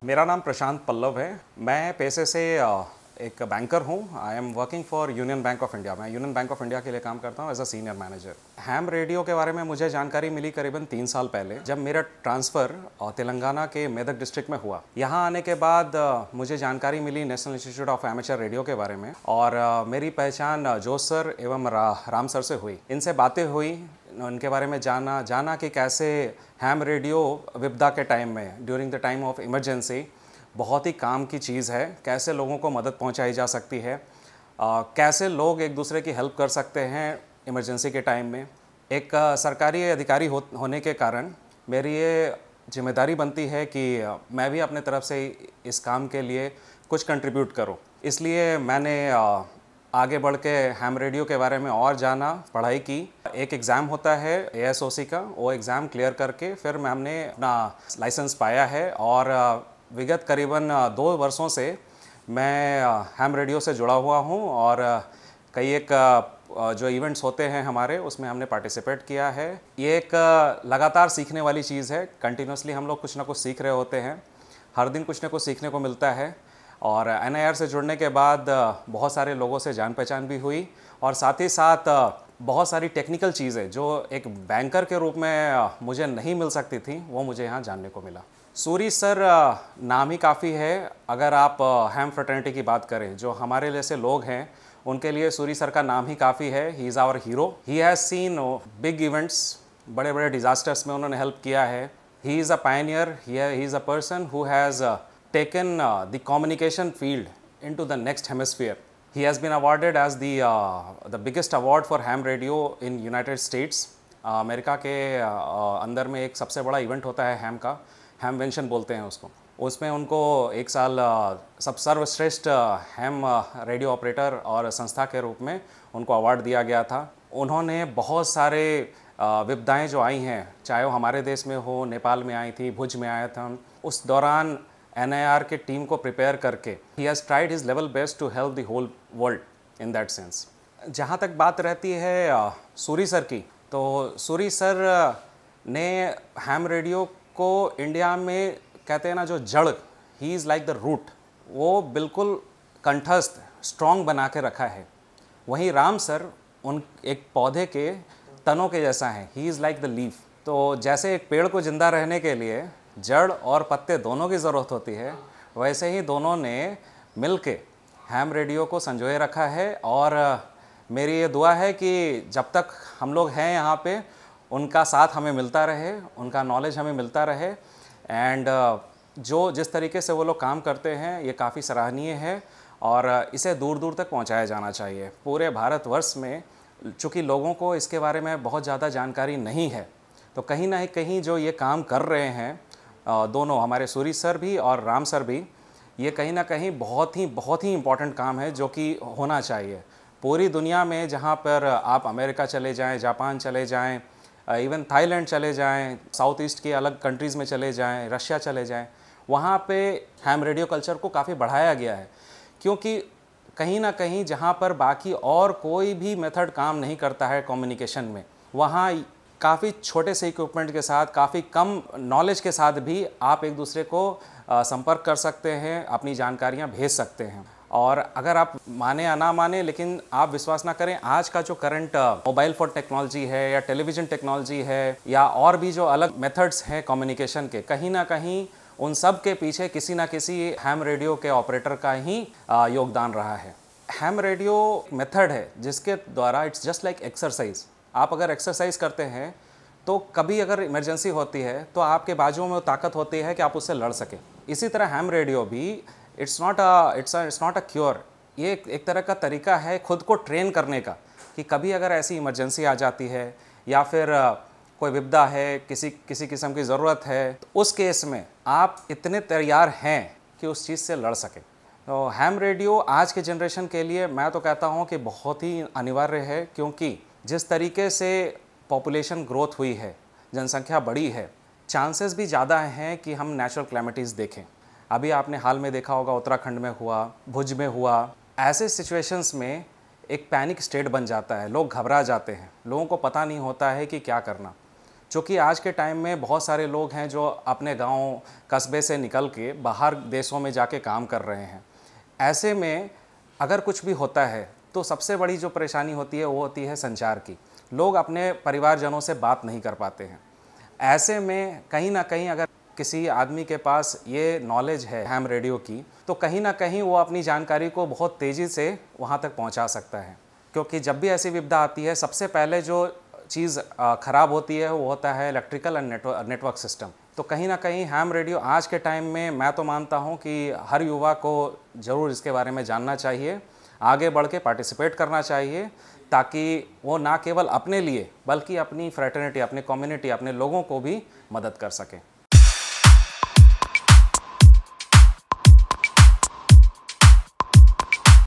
मेरा नाम प्रशांत पल्लव है। मैं पेशे से एक बैंकर हूँ। I am working for Union Bank of India. मैं यूनियन बैंक ऑफ इंडिया के लिए काम करता हूँ as a senior manager. Ham radio के बारे में मुझे जानकारी मिली करीबन 3 साल पहले, जब मेरा ट्रांसफ़र तेलंगाना के मेदक डिस्ट्रिक्ट में हुआ। यहाँ आने के बाद मुझे जानकारी मिली national institute of amateur radio के बारे में, और मेरी पहचान जोश सर एवं राम सर से हुई। इनसे बातें हुई, उनके बारे में जाना कि कैसे हैम रेडियो विपदा के टाइम में, during the time of emergency, बहुत ही काम की चीज़ है। कैसे लोगों को मदद पहुंचाई जा सकती है, कैसे लोग एक दूसरे की हेल्प कर सकते हैं इमरजेंसी के टाइम में। एक सरकारी अधिकारी होने के कारण मेरी ये जिम्मेदारी बनती है कि मैं भी अपने तरफ से इस काम के लिए कुछ कंट्रीब्यूट करूं। इसलिए मैंने आगे बढ़ के हैम रेडियो के बारे में और जाना, पढ़ाई की। एक एग्ज़ाम होता है ASOC का, वो एग्ज़ाम क्लियर करके फिर हमने अपना लाइसेंस पाया है, और विगत करीबन 2 वर्षों से मैं हैम रेडियो से जुड़ा हुआ हूँ, और कई एक जो इवेंट्स होते हैं हमारे, उसमें हमने पार्टिसिपेट किया है। ये एक लगातार सीखने वाली चीज़ है। कंटिन्यूसली हम लोग कुछ ना कुछ सीख रहे होते हैं, हर दिन कुछ ना कुछ सीखने को मिलता है। और NIR से जुड़ने के बाद बहुत सारे लोगों से जान पहचान भी हुई, और साथ ही साथ बहुत सारी टेक्निकल चीज़ें जो एक बैंकर के रूप में मुझे नहीं मिल सकती थी, वो मुझे यहाँ जानने को मिला। सूरी सर नाम ही काफ़ी है। अगर आप हैम फ्रेटर्निटी की बात करें, जो हमारे जैसे लोग हैं, उनके लिए सूरी सर का नाम ही काफ़ी है। He is our hero. He has seen big events, बड़े बड़े डिज़ास्टर्स में उन्होंने हेल्प किया है। He is a pioneer. He is a person who has taken the communication field into the next hemisphere. He has been awarded as the biggest award for ham radio in United States. America के अंदर में एक सबसे बड़ा event होता है हैम का, हैमवेंशन बोलते हैं उसको। उसमें उनको एक साल सब सर्वश्रेष्ठ हैम रेडियो ऑपरेटर और संस्था के रूप में उनको अवार्ड दिया गया था। उन्होंने बहुत सारे विपदाएं जो आई हैं, चाहे वो हमारे देश में हो, नेपाल में आई थी, भुज में आया था, उस दौरान NIR के टीम को प्रिपेयर करके he has tried his level best to help the whole world in that sense. जहाँ तक बात रहती है सूरी सर की, तो सूरी सर ने हैम रेडियो को इंडिया में, कहते हैं ना, जो जड़, he is like the root, वो बिल्कुल कंठस्थ स्ट्रॉन्ग बना के रखा है। वहीं राम सर उन एक पौधे के तनों के जैसा है। He is like the leaf. तो जैसे एक पेड़ को ज़िंदा रहने के लिए जड़ और पत्ते दोनों की ज़रूरत होती है, वैसे ही दोनों ने मिलके हैम रेडियो को संजोए रखा है। और मेरी ये दुआ है कि जब तक हम लोग हैं यहाँ पे, उनका साथ हमें मिलता रहे, उनका नॉलेज हमें मिलता रहे। एंड जो जिस तरीके से वो लोग काम करते हैं, ये काफ़ी सराहनीय है, और इसे दूर दूर तक पहुँचाया जाना चाहिए। पूरे भारतवर्ष में चूँकि लोगों को इसके बारे में बहुत ज़्यादा जानकारी नहीं है, तो कहीं ना कहीं जो ये काम कर रहे हैं दोनों, हमारे सूरी सर भी और राम सर भी, ये कहीं ना कहीं बहुत ही इम्पॉर्टेंट काम है, जो कि होना चाहिए। पूरी दुनिया में जहाँ पर आप अमेरिका चले जाएं, जापान चले जाएं, इवन थाईलैंड चले जाएं, साउथ ईस्ट की अलग कंट्रीज़ में चले जाएं, रशिया चले जाएं, वहाँ पे हैम रेडियो कल्चर को काफ़ी बढ़ाया गया है। क्योंकि कहीं ना कहीं जहाँ पर बाकी और कोई भी मेथड काम नहीं करता है कम्युनिकेशन में, वहाँ काफ़ी छोटे से इक्विपमेंट के साथ, काफ़ी कम नॉलेज के साथ भी आप एक दूसरे को संपर्क कर सकते हैं, अपनी जानकारियां भेज सकते हैं। और अगर आप माने या ना माने, लेकिन आप विश्वास ना करें, आज का जो करंट मोबाइल फ़ोन टेक्नोलॉजी है, या टेलीविज़न टेक्नोलॉजी है, या और भी जो अलग मेथड्स हैं कम्युनिकेशन के, कहीं ना कहीं उन सब के पीछे किसी ना किसी हैम रेडियो के ऑपरेटर का ही योगदान रहा है। हैम रेडियो मेथड है जिसके द्वारा इट्स जस्ट लाइक एक्सरसाइज। आप अगर एक्सरसाइज करते हैं, तो कभी अगर इमरजेंसी होती है, तो आपके बाजुओं में वो ताकत होती है कि आप उससे लड़ सकें। इसी तरह हैम रेडियो भी इट्स नॉट अ क्योर। ये एक तरह का तरीका है खुद को ट्रेन करने का, कि कभी अगर ऐसी इमरजेंसी आ जाती है, या फिर कोई विपदा है, किसी किस्म की ज़रूरत है, तो उस केस में आप इतने तैयार हैं कि उस चीज़ से लड़ सकें। तो हैम रेडियो आज के जनरेशन के लिए मैं तो कहता हूँ कि बहुत ही अनिवार्य है, क्योंकि जिस तरीके से पॉपुलेशन ग्रोथ हुई है, जनसंख्या बढ़ी है, चांसेस भी ज़्यादा हैं कि हम नेचुरल क्लैमिटीज़ देखें। अभी आपने हाल में देखा होगा, उत्तराखंड में हुआ, भुज में हुआ। ऐसे सिचुएशंस में एक पैनिक स्टेट बन जाता है, लोग घबरा जाते हैं, लोगों को पता नहीं होता है कि क्या करना। क्योंकि आज के टाइम में बहुत सारे लोग हैं जो अपने गांव कस्बे से निकल के बाहर देशों में जाके काम कर रहे हैं। ऐसे में अगर कुछ भी होता है तो सबसे बड़ी जो परेशानी होती है वो होती है संचार की। लोग अपने परिवारजनों से बात नहीं कर पाते हैं। ऐसे में कहीं ना कहीं अगर किसी आदमी के पास ये नॉलेज है हैम रेडियो की, तो कहीं ना कहीं वो अपनी जानकारी को बहुत तेज़ी से वहाँ तक पहुँचा सकता है। क्योंकि जब भी ऐसी विपदा आती है, सबसे पहले जो चीज़ ख़राब होती है वो होता है इलेक्ट्रिकल एंड नेटवर्क सिस्टम। तो कहीं ना कहीं हैम रेडियो आज के टाइम में मैं तो मानता हूँ कि हर युवा को ज़रूर इसके बारे में जानना चाहिए, आगे बढ़ के पार्टिसिपेट करना चाहिए, ताकि वो ना केवल अपने लिए बल्कि अपनी फ्रेटर्निटी, अपने कम्युनिटी, अपने लोगों को भी मदद कर सकें।